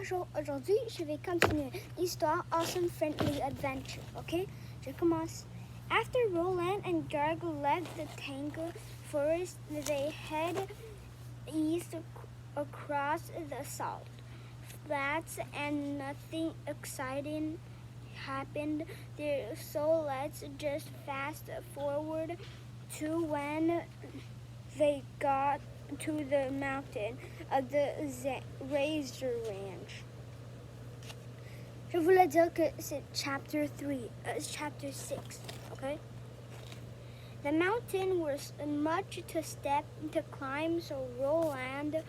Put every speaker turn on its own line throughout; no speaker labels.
Bonjour, aujourd'hui je vais continuer l'histoire Awesome Friendly Adventure, ok? Je commence. After Roland and Garg left the tangled forest, they head east across the salt flats and nothing exciting happened there, so let's just fast forward to when they got to the mountain of the Razor Ranch. Je voulais dire que c'est chapter 6, okay? The mountain was much too steep to climb, so Roland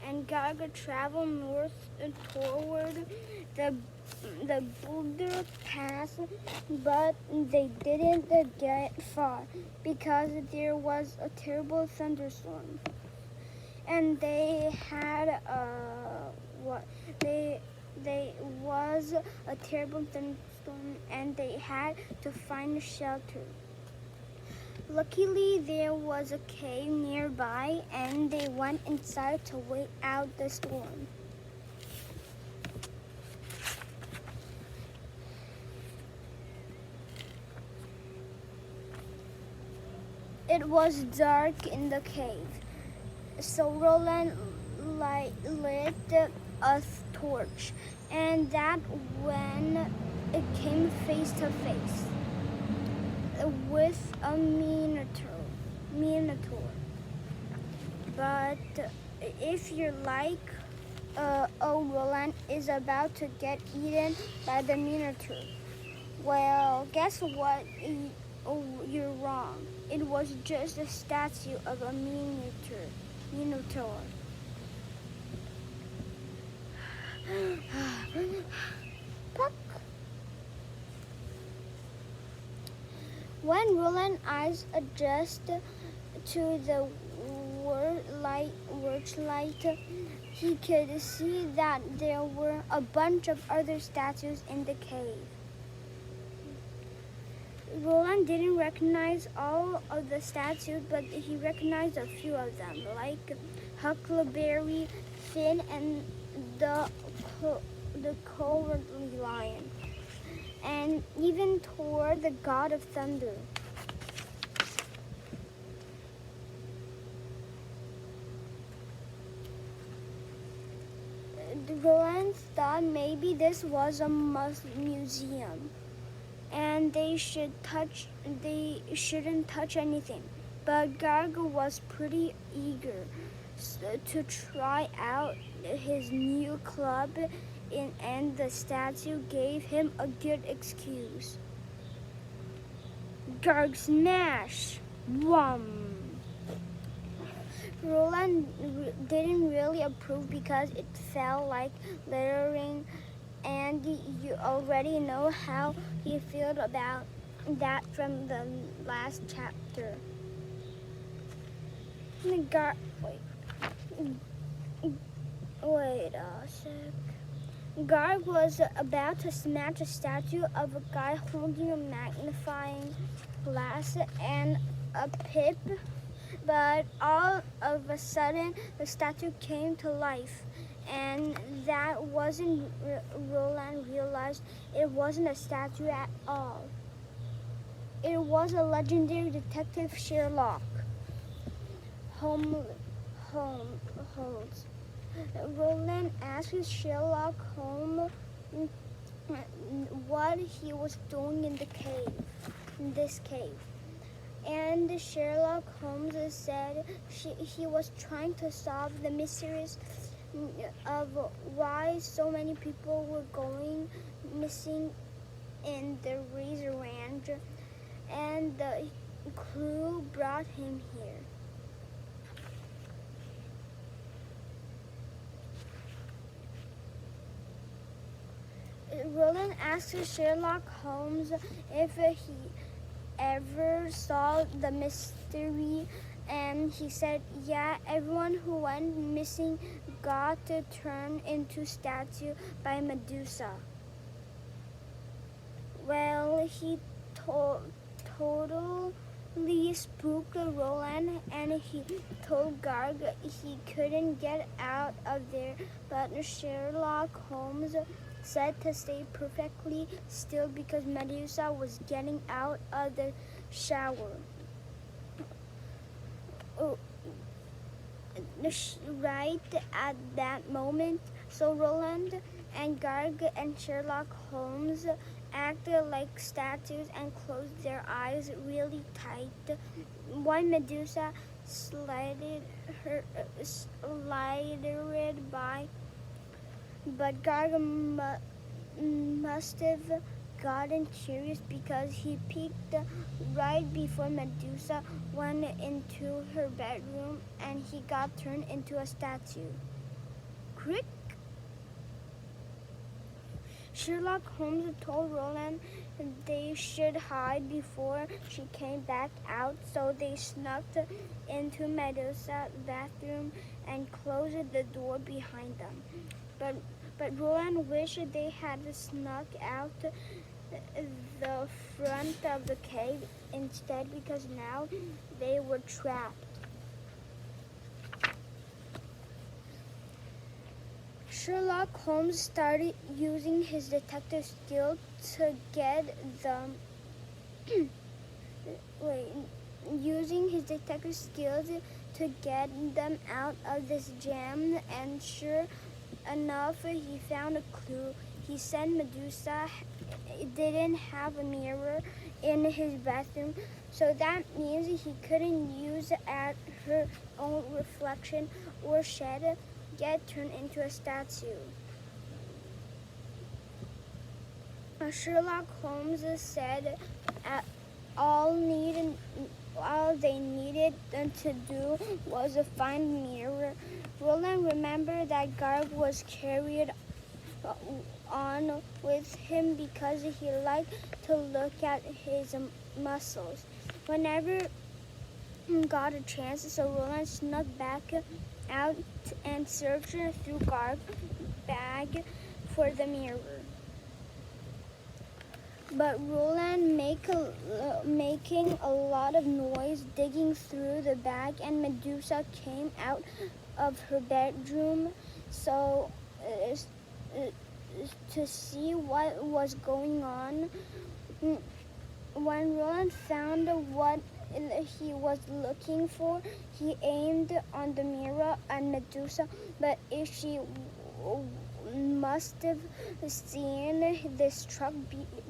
and Gaga traveled north toward the Boulder Pass, but they didn't get far because there was a terrible thunderstorm. And they had was a terrible thunderstorm, and they had to find shelter. Luckily, there was a cave nearby, and they went inside to wait out the storm. It was dark in the cave, so Roland lit a torch, and that when it came face to face with a minotaur. But if you're like, Roland is about to get eaten by the minotaur, well, guess what? You're wrong. It was just a statue of a minotaur. Puck. When Roland's eyes adjusted to the torchlight, he could see that there were a bunch of other statues in the cave. Roland didn't recognize all of the statues, but he recognized a few of them, like Huckleberry Finn and the Cowardly Lion, and even Thor, the god of thunder. Roland thought maybe this was a museum, and they shouldn't touch anything. But Garg was pretty eager to try out his new club, and the statue gave him a good excuse. Garg smash! Wham! Roland didn't really approve because it felt like littering, and you already know how he felt about that from the last chapter. Wait a sec. Garg was about to smash a statue of a guy holding a magnifying glass and a pip, but all of a sudden the statue came to life, and that wasn't Roland realized it wasn't a statue at all. It was a legendary detective Sherlock Holmes. Roland asked Sherlock Holmes what he was doing in this cave. And Sherlock Holmes said he was trying to solve the mysteries of why so many people were going missing in the Razor Ranch, and the clue brought him here. Roland asked Sherlock Holmes if he ever solved the mystery, and he said, yeah, everyone who went missing got turned into statue by Medusa. Well, he totally spooked Roland, and he told Garg he couldn't get out of there, but Sherlock Holmes Holmes said to stay perfectly still because Medusa was getting out of the shower. Right at that moment, so Roland and Garg and Sherlock Holmes acted like statues and closed their eyes really tight. One Medusa slided by, but Garg must have gotten curious because he peeked right before Medusa went into her bedroom and he got turned into a statue. Crick! Sherlock Holmes told Roland they should hide before she came back out, so they snuck into Medusa's bathroom and closed the door behind them. But Roland wished they had snuck out the front of the cave instead because now they were trapped. Sherlock Holmes started using his detective skill to get them out of this jam, and sure enough, he found a clue. He said Medusa didn't have a mirror in his bathroom, so that means he couldn't use at her own reflection or shed get turned into a statue. Sherlock Holmes said all they needed to do was find a mirror. Roland remembered that Garg was carried on with him because he liked to look at his muscles whenever he got a chance, so Roland snuck back out and searched through Garg's bag for the mirror. But Roland making a lot of noise digging through the bag, and Medusa came out of her bedroom so to see what was going on. When Roland found what he was looking for, he aimed on the mirror and Medusa, but if she must have seen this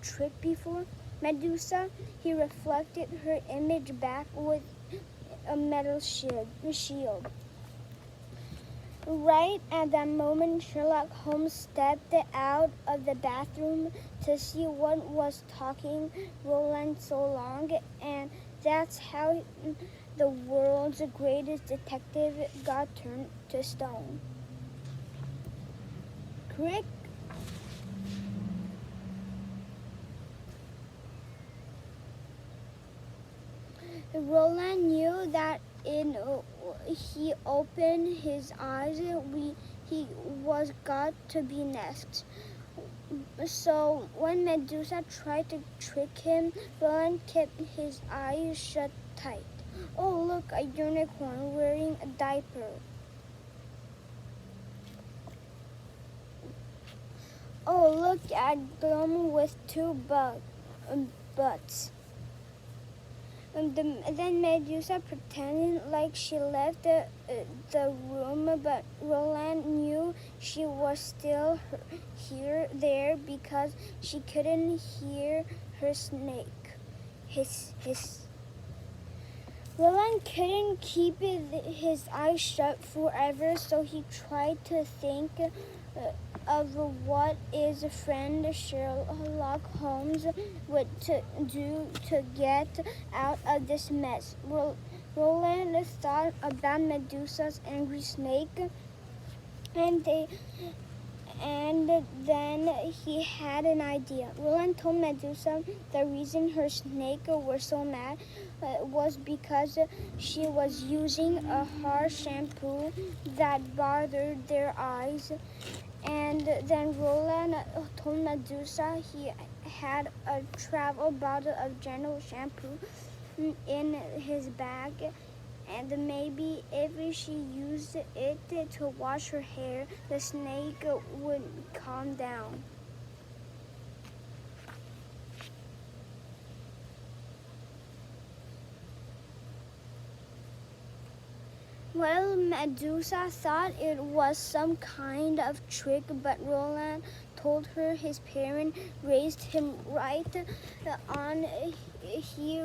trick before Medusa, he reflected her image back with a metal shield. Right at that moment, Sherlock Holmes stepped out of the bathroom to see what was taking Roland so long, and that's how the world's greatest detective got turned to stone. Crick! Roland knew that he opened his eyes, he was got to be next. So when Medusa tried to trick him, Roland kept his eyes shut tight. Oh, look, a unicorn wearing a diaper. Oh, look at Glum with two butts. Then Medusa pretended like she left the room, but Roland knew she was still there because she couldn't hear her snake hiss. Roland couldn't keep his eyes shut forever, so he tried to think of what his friend Sherlock Holmes would do to get out of this mess. Roland thought about Medusa's angry snake, and then he had an idea. Roland told Medusa the reason her snake were so mad was because she was using a harsh shampoo that bothered their eyes. And then Roland told Medusa he had a travel bottle of gentle shampoo in his bag, and maybe if she used it to wash her hair, the snake would calm down. Well, Medusa thought it was some kind of trick, but Roland told her his parents raised him right on. He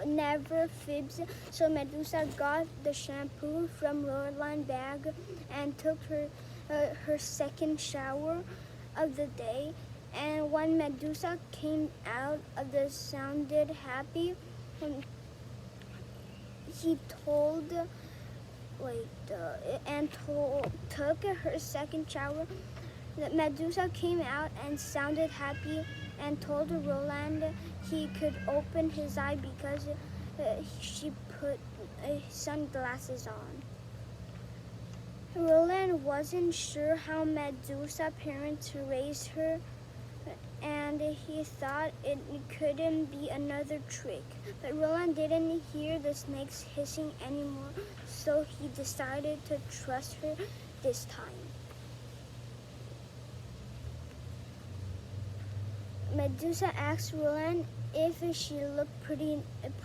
never fibs. So Medusa got the shampoo from Roland's bag and took her second shower of the day. And when Medusa came out of the sounded happy, he told took her second shower. Medusa came out and sounded happy and told Roland he could open his eye because she put sunglasses on. Roland wasn't sure how Medusa's parents raised her, and he thought it couldn't be another trick. But Roland didn't hear the snakes hissing anymore, so he decided to trust her this time. Medusa asked Roland if she looked pretty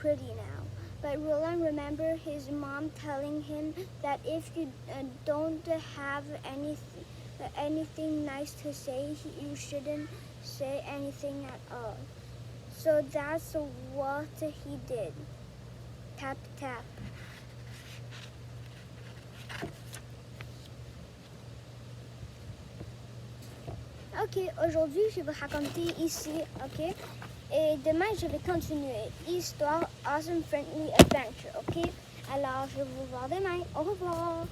now. But Roland remembered his mom telling him that if you don't have anything nice to say, you shouldn't say anything at all. So that's what he did. Tap, tap. Ok, aujourd'hui, je vais raconter ici, ok? Et demain, je vais continuer. Histoire Awesome Friendly Adventure, ok? Alors, je vais vous voir demain. Au revoir!